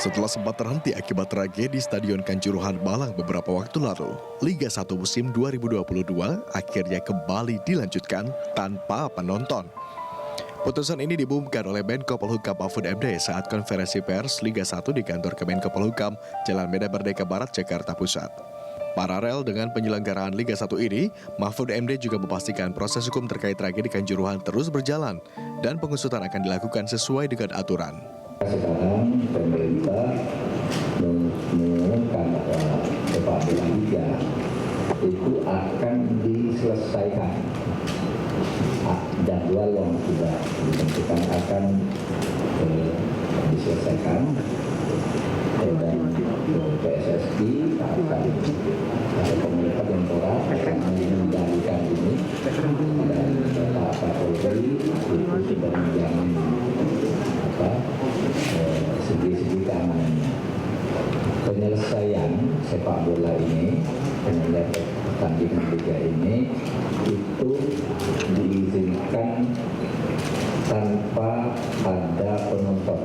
Setelah sempat terhenti akibat tragedi Stadion Kanjuruhan Malang beberapa waktu lalu, Liga 1 musim 2022 akhirnya kembali dilanjutkan tanpa penonton. Putusan ini diumumkan oleh Menko Polhukam Mahfud MD saat konferensi pers Liga 1 di kantor Kemenko Polhukam, Jalan Medan Merdeka Barat, Jakarta Pusat. Paralel dengan penyelenggaraan Liga 1 ini, Mahfud MD juga memastikan proses hukum terkait tragedi Kanjuruhan terus berjalan dan pengusutan akan dilakukan sesuai dengan aturan. Sekarang pemerintah mengumumkan bahwa sepak bola liga itu akan diselesaikan. Jadwal yang sudah ditentukan akan diselesaikan dan PSSI akan ada komunitas yang akan mengendalikan ini dan Pak Kapolri itu sudah menjamin segi-segi keamanannya. Penyelesaian sepak bola ini, penyelesaian pertandingan liga ini itu diizinkan tanpa ada penonton.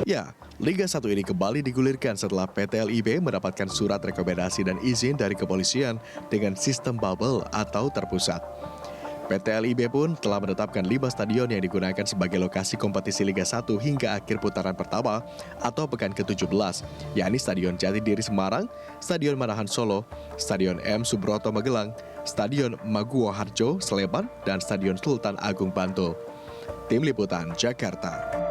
Ya, Liga 1 ini kembali digulirkan setelah PT LIB mendapatkan surat rekomendasi dan izin dari kepolisian dengan sistem bubble atau terpusat. PT LIB pun telah menetapkan 5 stadion yang digunakan sebagai lokasi kompetisi Liga 1 hingga akhir putaran pertama atau pekan ke-17, yakni Stadion Jatidiri Semarang, Stadion Manahan Solo, Stadion M. Subroto Magelang, Stadion Maguwo Harjo Sleman, dan Stadion Sultan Agung Bantul. Tim Liputan, Jakarta.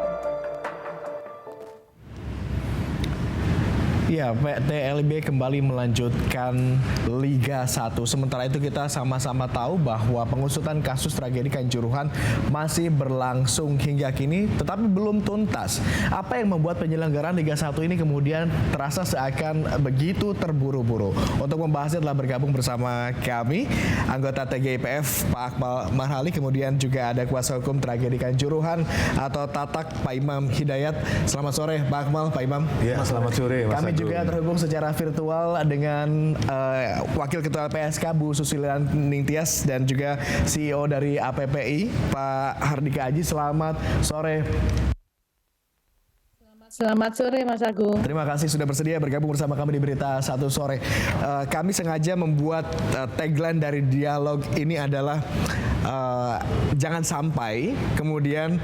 Ya, PT LIB kembali melanjutkan Liga 1. Sementara itu kita sama-sama tahu bahwa pengusutan kasus tragedi Kanjuruhan masih berlangsung hingga kini tetapi belum tuntas. Apa yang membuat penyelenggaraan Liga 1 ini kemudian terasa seakan begitu terburu-buru? Untuk membahasnya telah bergabung bersama kami anggota TGIPF Pak Akmal Marhali, kemudian juga ada kuasa hukum tragedi Kanjuruhan atau Tatak Pak Imam Hidayat. Selamat sore Pak Akmal, Pak Imam. Ya, selamat sore Mas. Kami juga terhubung secara virtual dengan Wakil Ketua LPSK Bu Susilian Ningtyas dan juga CEO dari APPI Pak Hardika Aji. Selamat sore. Selamat sore Mas Agung. Terima kasih sudah bersedia bergabung bersama kami di Berita 1 Sore. Kami sengaja membuat tagline dari dialog ini adalah jangan sampai kemudian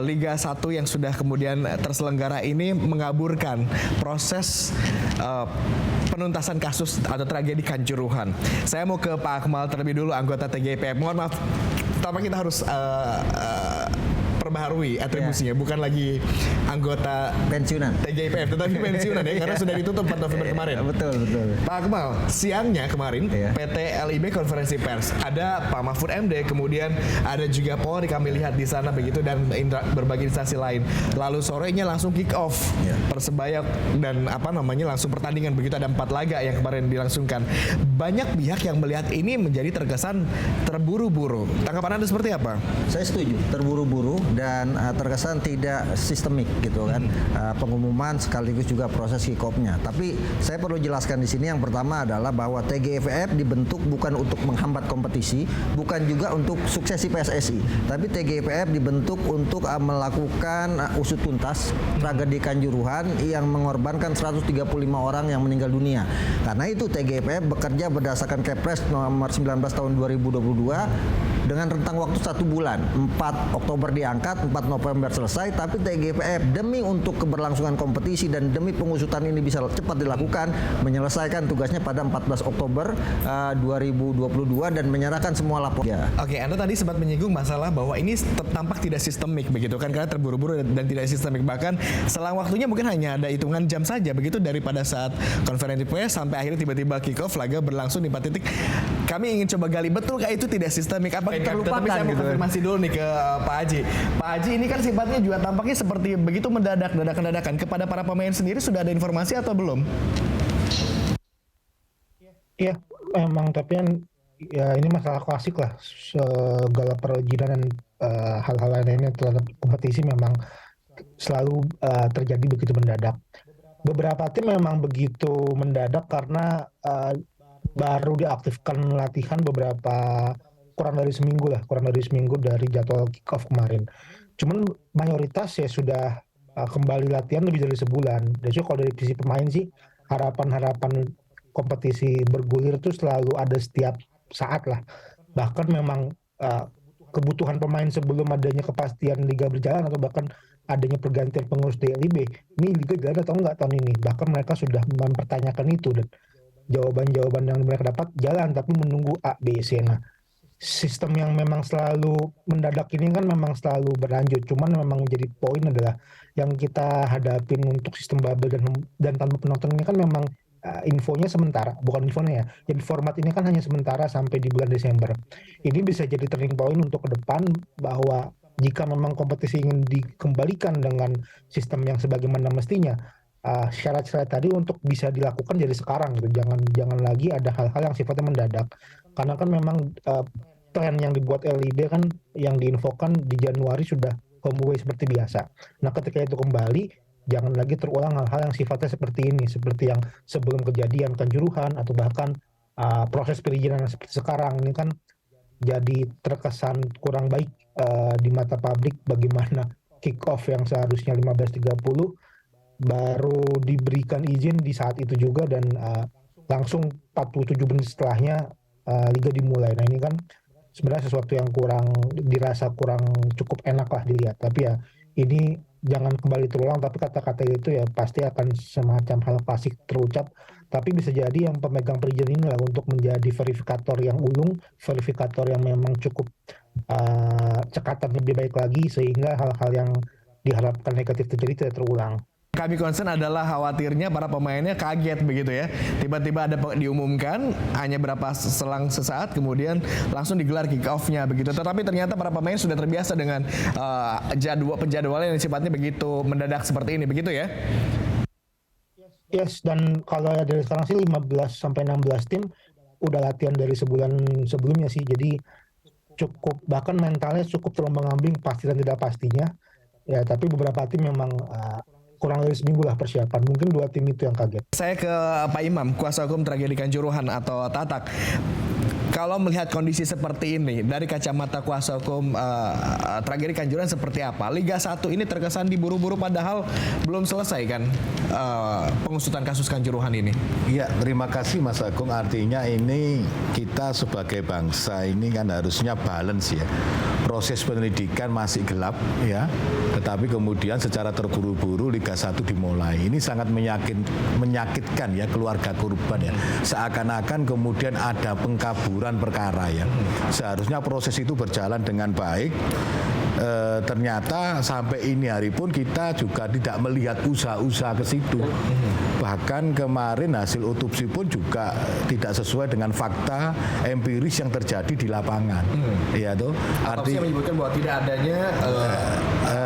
Liga 1 yang sudah kemudian terselenggara ini mengaburkan proses penuntasan kasus atau tragedi Kanjuruhan. Saya mau ke Pak Akmal terlebih dulu, anggota TGIPF. Mohon maaf, pertama kita harus perbaharui atribusinya, bukan lagi anggota pensiunan TGIPF tetapi pensiunan ya, karena sudah ditutup 4 November kemarin. Betul. Pak Akmal, siangnya kemarin PT LIB konferensi pers, ada Pak Mahfud MD, kemudian ada juga Polri kami lihat di sana begitu, dan berbagai instansi lain. Lalu sorenya langsung kick off Persebaya dan langsung pertandingan begitu, ada 4 laga yang kemarin dilangsungkan. Banyak pihak yang melihat ini menjadi terkesan terburu-buru. Tanggapan Anda seperti apa? Saya setuju, terburu-buru dan terkesan tidak sistemik gitu kan, pengumuman sekaligus juga proses kick off-nya. Tapi saya perlu jelaskan di sini, yang pertama adalah bahwa TGIPF dibentuk bukan untuk menghambat kompetisi, bukan juga untuk suksesi PSSI, tapi TGIPF dibentuk untuk melakukan usut tuntas tragedi Kanjuruhan yang mengorbankan 135 orang yang meninggal dunia. Karena itu TGIPF bekerja berdasarkan Kepres nomor 19 tahun 2022 dengan rentang waktu 1 bulan, 4 Oktober diangkat, 4 November selesai, tapi TGIPF demi untuk keberlangsungan kompetisi dan demi pengusutan ini bisa cepat dilakukan, menyelesaikan tugasnya pada 14 Oktober 2022 dan menyerahkan semua laporan. Oke, Anda tadi sempat menyinggung masalah bahwa ini tampak tidak sistemik begitu kan, karena terburu-buru dan tidak sistemik, bahkan selang waktunya mungkin hanya ada hitungan jam saja begitu dari pada saat konferensi pers sampai akhirnya tiba-tiba kick off, laga berlangsung di 4 titik. Kami ingin coba gali betulkah itu tidak sistemik, apa terlupakan? Tapi saya mau konfirmasi dulu nih ke Pak Haji. Pak Haji, ini kan sifatnya juga tampaknya seperti begitu dadakan kepada para pemain sendiri, sudah ada informasi atau belum? Iya, memang, tapi kan ya ini masalah klasik lah, segala perizinan dan hal-hal lainnya terhadap kompetisi memang selalu terjadi begitu mendadak. Beberapa tim memang begitu mendadak karena baru diaktifkan latihan kurang dari seminggu dari jadwal kick off kemarin. Cuman mayoritas ya sudah kembali latihan lebih dari sebulan. Dan so, kalau dari sisi pemain sih harapan-harapan kompetisi bergulir itu selalu ada setiap saat lah. Bahkan memang kebutuhan pemain sebelum adanya kepastian liga berjalan atau bahkan adanya pergantian pengurus DLIB, ini liga jalan atau enggak tahun ini. Bahkan mereka sudah mempertanyakan itu dan jawaban-jawaban yang mereka dapat jalan tapi menunggu A, B, C. Nah, sistem yang memang selalu mendadak ini kan memang selalu berlanjut. Cuman memang menjadi poin adalah yang kita hadapin untuk sistem bubble dan tanpa penonton ini kan memang infonya sementara, bukan infonya ya. Jadi format ini kan hanya sementara sampai di bulan Desember. Ini bisa jadi turning point untuk ke depan bahwa jika memang kompetisi ingin dikembalikan dengan sistem yang sebagaimana mestinya, syarat-syarat tadi untuk bisa dilakukan dari sekarang gitu. Jangan lagi ada hal-hal yang sifatnya mendadak. Karena kan memang plan yang dibuat LIB kan yang diinfokan di Januari sudah home away seperti biasa. Nah, ketika itu kembali, jangan lagi terulang hal-hal yang sifatnya seperti ini, seperti yang sebelum kejadian Kanjuruhan atau bahkan proses perizinan seperti sekarang ini kan jadi terkesan kurang baik di mata publik bagaimana kick off yang seharusnya 15.30 baru diberikan izin di saat itu juga dan langsung 47 menit setelahnya liga dimulai. Nah, ini kan sebenarnya sesuatu yang dirasa kurang cukup enak lah dilihat. Tapi ya ini jangan kembali terulang, tapi kata-kata itu ya pasti akan semacam hal klasik terucap. Tapi bisa jadi yang pemegang perizinan inilah untuk menjadi verifikator yang ulung, verifikator yang memang cukup cekatan lebih baik lagi sehingga hal-hal yang diharapkan negatif terjadi tidak terulang. Kami concern adalah khawatirnya para pemainnya kaget begitu ya. Tiba-tiba ada diumumkan hanya berapa selang sesaat kemudian langsung digelar kick off-nya begitu. Tetapi ternyata para pemain sudah terbiasa dengan penjadwalan yang sifatnya begitu mendadak seperti ini begitu ya. Yes, dan kalau dari sekarang sih 15 sampai 16 tim udah latihan dari sebulan sebelumnya sih. Jadi cukup, bahkan mentalnya cukup terombang-ambing pasti dan tidak pastinya. Ya, tapi beberapa tim memang kurang dari seminggu lah persiapan. Mungkin 2 tim itu yang kaget. Saya ke Pak Imam, kuasa hukum tragedi Kanjuruhan atau Tatak. Kalau melihat kondisi seperti ini, dari kacamata kuasa hukum tragedi Kanjuruhan seperti apa? Liga 1 ini terkesan diburu-buru padahal belum selesai kan pengusutan kasus Kanjuruhan ini. Iya, terima kasih Mas Agung. Artinya ini kita sebagai bangsa ini kan harusnya balance ya. Proses penyelidikan masih gelap ya, tetapi kemudian secara terburu-buru Liga 1 dimulai. Ini sangat menyakitkan ya keluarga korban ya. Seakan-akan kemudian ada pengkaburan perkara ya. Seharusnya proses itu berjalan dengan baik. Ternyata sampai ini hari pun kita juga tidak melihat usaha-usaha ke situ. Bahkan kemarin hasil otopsi pun juga tidak sesuai dengan fakta empiris yang terjadi di lapangan. Ya tuh. Otopsi menyebutkan bahwa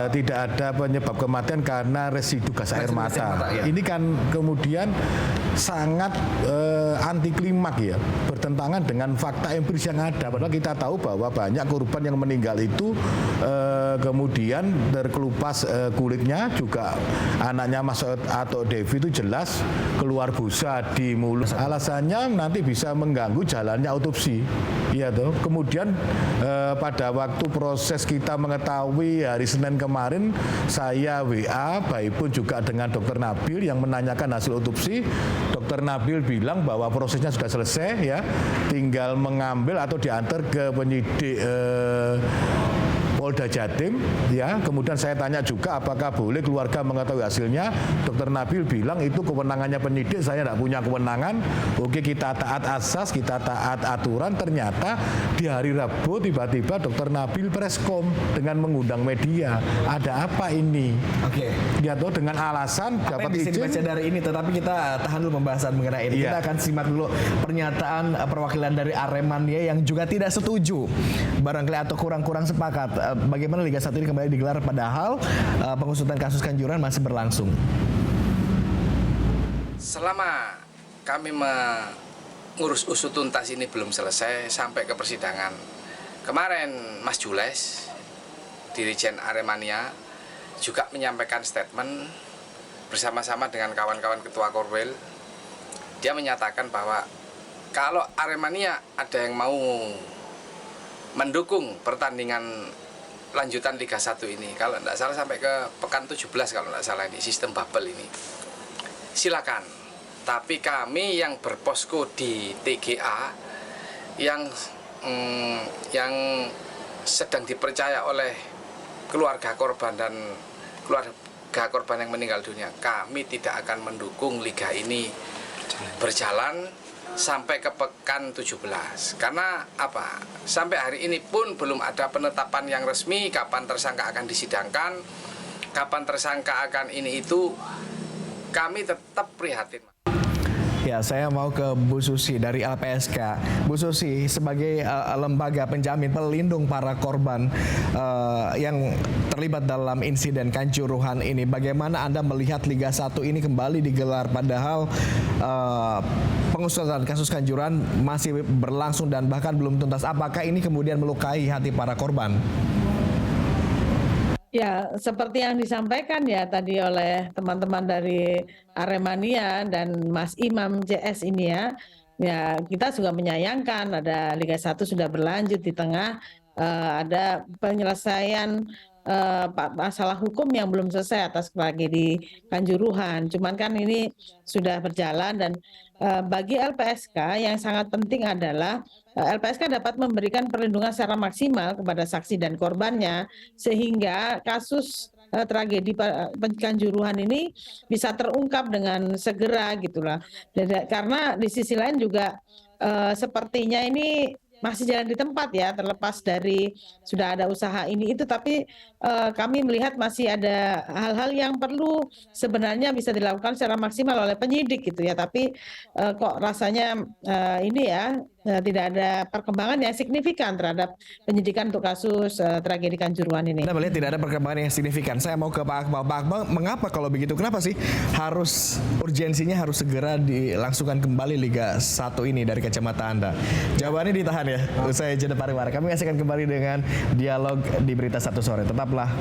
tidak ada penyebab kematian karena residu gas air mata. Ya. Ini kan kemudian sangat anti klimak ya, bertentangan dengan fakta empiris yang ada. Padahal kita tahu bahwa banyak korban yang meninggal itu kemudian terkelupas kulitnya, juga anaknya Mas atau Devi itu jelas keluar busa di mulut. Alasannya nanti bisa mengganggu jalannya otopsi. Iya toh. Kemudian pada waktu proses kita mengetahui hari Senin kemarin, saya WA baik pun juga dengan Dokter Nabil yang menanyakan hasil otopsi. Dokter Nabil bilang bahwa prosesnya sudah selesai ya, tinggal mengambil atau diantar ke penyidik Polda Jatim ya. Kemudian saya tanya juga apakah boleh keluarga mengetahui hasilnya. Dokter Nabil bilang itu kewenangannya penyidik, saya tidak punya kewenangan. Oke, kita taat asas, kita taat aturan. Ternyata di hari Rabu tiba-tiba Dokter Nabil preskom dengan mengundang media. Ada apa ini? Oke. Ya toh, dengan alasan apa dapat yang bisa izin. dibaca dari ini, tetapi kita tahan dulu pembahasan mengenai ini. Iya. Kita akan simak dulu pernyataan perwakilan dari Aremania yang juga tidak setuju barangkali atau kurang sepakat bagaimana Liga 1 ini kembali digelar padahal pengusutan kasus Kanjuruhan masih berlangsung. Selama kami mengurus usut tuntas ini belum selesai sampai ke persidangan, kemarin Mas Jules, Dirjen Aremania, juga menyampaikan statement bersama-sama dengan kawan-kawan Ketua Korwil. Dia menyatakan bahwa kalau Aremania ada yang mau mendukung pertandingan lanjutan Liga 1 ini. Kalau tidak salah sampai ke pekan 17 kalau tidak salah ini sistem bubble ini. Silakan. Tapi kami yang berposko di TGA yang sedang dipercaya oleh keluarga korban dan keluarga korban yang meninggal dunia, kami tidak akan mendukung liga ini berjalan sampai ke pekan 17. Karena apa? Sampai hari ini pun belum ada penetapan yang resmi kapan tersangka akan disidangkan, kapan tersangka akan ini itu. Kami tetap prihatin. Ya, saya mau ke Bu Susi dari LPSK. Bu Susi, sebagai lembaga penjamin pelindung para korban yang terlibat dalam insiden Kanjuruhan ini, bagaimana Anda melihat Liga 1 ini kembali digelar padahal pengusutan kasus Kanjuruhan masih berlangsung dan bahkan belum tuntas? Apakah ini kemudian melukai hati para korban? Ya, seperti yang disampaikan ya tadi oleh teman-teman dari Aremania dan Mas Imam JS ini ya kita juga menyayangkan ada Liga 1 sudah berlanjut di tengah ada penyelesaian masalah hukum yang belum selesai atas tragedi Kanjuruhan. Cuman kan ini sudah berjalan dan bagi LPSK yang sangat penting adalah LPSK dapat memberikan perlindungan secara maksimal kepada saksi dan korbannya sehingga kasus tragedi Kanjuruhan ini bisa terungkap dengan segera gitulah. Karena di sisi lain juga sepertinya ini masih jalan di tempat ya, terlepas dari sudah ada usaha ini itu, tapi kami melihat masih ada hal-hal yang perlu sebenarnya bisa dilakukan secara maksimal oleh penyidik gitu ya, tapi kok rasanya ini ya tidak ada perkembangan yang signifikan terhadap penyidikan untuk kasus tragedi Kanjuruhan ini. Anda melihat tidak ada perkembangan yang signifikan. Saya mau ke Pak Akmal. Pak Akmal, mengapa kalau begitu? Kenapa sih harus urgensinya harus segera dilangsungkan kembali Liga 1 ini dari kacamata Anda? Jawabannya ditahan ya. Usai jeda pariwara. Kami akan kembali dengan dialog di Berita Satu Sore. Tetaplah